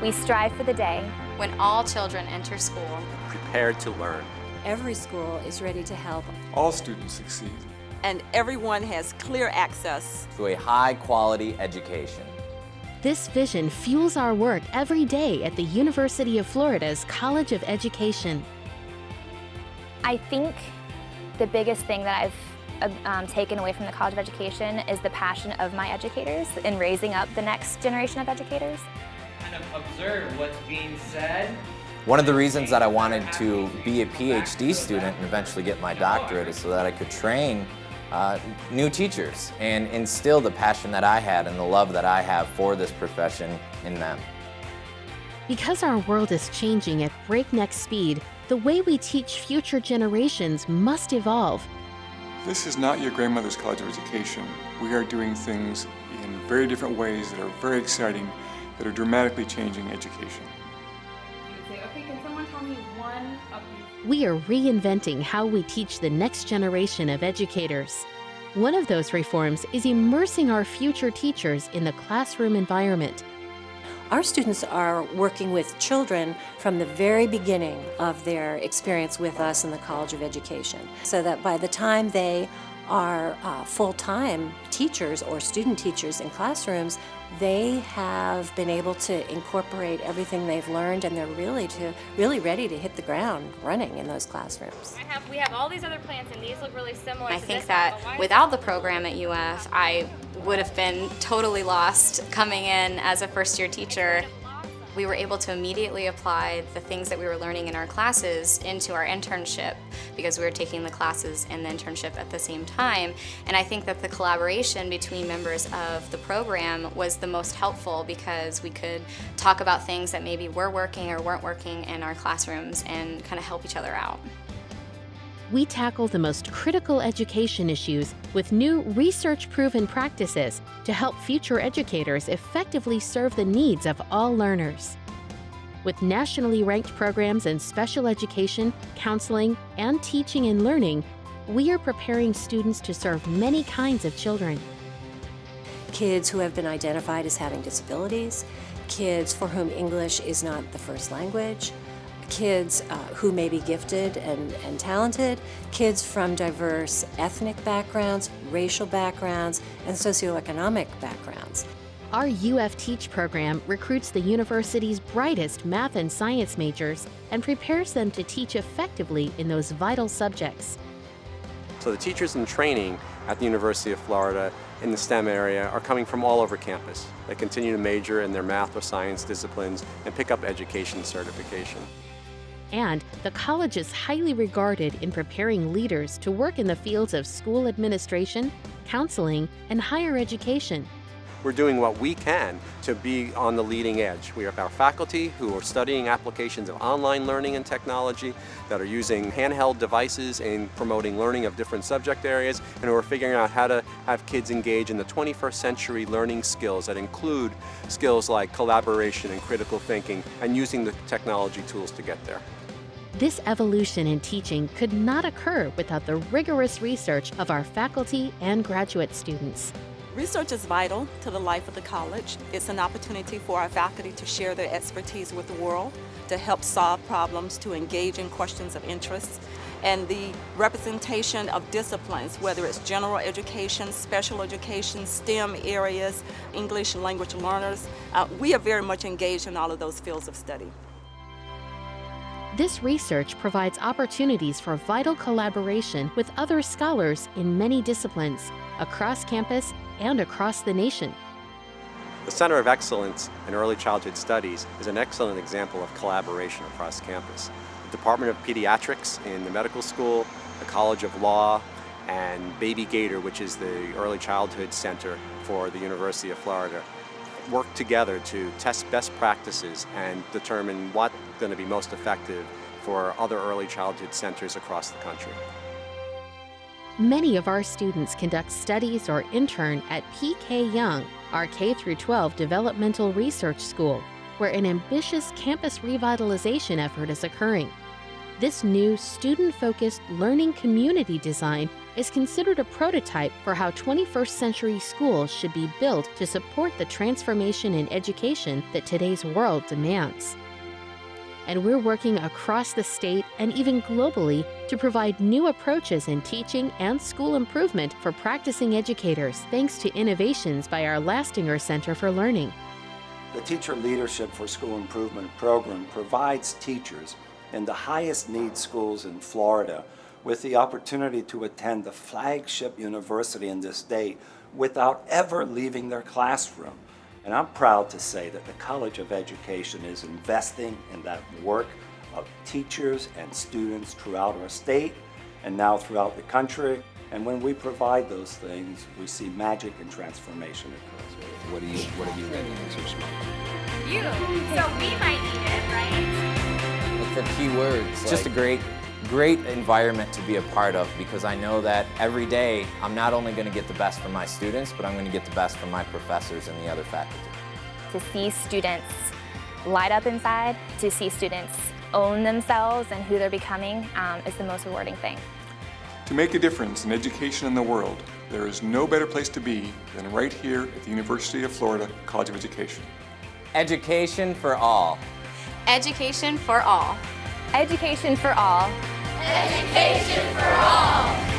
We strive for the day when all children enter school prepared to learn. Every school is ready to help all students succeed. And everyone has clear access to a high-quality education. This vision fuels our work every day at the University of Florida's College of Education. I think the biggest thing that I've taken away from the College of Education is the passion of my educators in raising up the next generation of educators. Kind of observe what's being said. One of the reasons that I wanted to be a PhD student and eventually get my doctorate is so that I could train new teachers and instill the passion that I had and the love that I have for this profession in them. Because our world is changing at breakneck speed, the way we teach future generations must evolve. This is not your grandmother's College of Education. We are doing things in very different ways that are very exciting, that are dramatically changing education. Okay, can someone tell me one of these? We are reinventing how we teach the next generation of educators. One of those reforms is immersing our future teachers in the classroom environment. Our students are working with children from the very beginning of their experience with us in the College of Education, so that by the time they are full-time teachers or student teachers in classrooms, they have been able to incorporate everything they've learned, and they're really ready to hit the ground running in those classrooms. We have all these other plants, and these look really similar. I think that without the program at UF, I would have been totally lost coming in as a first-year teacher. We were able to immediately apply the things that we were learning in our classes into our internship because we were taking the classes and the internship at the same time. And I think that the collaboration between members of the program was the most helpful because we could talk about things that maybe were working or weren't working in our classrooms and kind of help each other out. We tackle the most critical education issues with new research-proven practices to help future educators effectively serve the needs of all learners. With nationally ranked programs in special education, counseling, and teaching and learning, we are preparing students to serve many kinds of children. Kids who have been identified as having disabilities, kids for whom English is not the first language, kids who may be gifted and talented, kids from diverse ethnic backgrounds, racial backgrounds, and socioeconomic backgrounds. Our UF Teach program recruits the university's brightest math and science majors and prepares them to teach effectively in those vital subjects. So the teachers in training at the University of Florida in the STEM area are coming from all over campus. They continue to major in their math or science disciplines and pick up education certification. And the college is highly regarded in preparing leaders to work in the fields of school administration, counseling, and higher education. We're doing what we can to be on the leading edge. We have our faculty who are studying applications of online learning and technology, that are using handheld devices in promoting learning of different subject areas, and who are figuring out how to have kids engage in the 21st century learning skills that include skills like collaboration and critical thinking, and using the technology tools to get there. This evolution in teaching could not occur without the rigorous research of our faculty and graduate students. Research is vital to the life of the college. It's an opportunity for our faculty to share their expertise with the world, to help solve problems, to engage in questions of interest. And the representation of disciplines, whether it's general education, special education, STEM areas, English language learners, we are very much engaged in all of those fields of study. This research provides opportunities for vital collaboration with other scholars in many disciplines, across campus and across the nation. The Center of Excellence in Early Childhood Studies is an excellent example of collaboration across campus. The Department of Pediatrics in the medical school, the College of Law, and Baby Gator, which is the Early Childhood Center for the University of Florida, work together to test best practices and determine what's going to be most effective for other early childhood centers across the country. Many of our students conduct studies or intern at PK Young, our K-12 developmental research school, where an ambitious campus revitalization effort is occurring. This new student-focused learning community design is considered a prototype for how 21st century schools should be built to support the transformation in education that today's world demands. And we're working across the state and even globally to provide new approaches in teaching and school improvement for practicing educators, thanks to innovations by our Lastinger Center for Learning. The Teacher Leadership for School Improvement program provides teachers in the highest need schools in Florida with the opportunity to attend the flagship university in this state without ever leaving their classroom. And I'm proud to say that the College of Education is investing in that work of teachers and students throughout our state and now throughout the country. And when we provide those things, we see magic and transformation occur. What have you read in your smart? You. So we might need it, right? Look for keywords. It's just a great environment to be a part of, because I know that every day I'm not only going to get the best from my students, but I'm going to get the best from my professors and the other faculty. To see students light up inside, to see students own themselves and who they're becoming is the most rewarding thing. To make a difference in education in the world, there is no better place to be than right here at the University of Florida College of Education. Education for all. Education for all. Education for all. Education for all.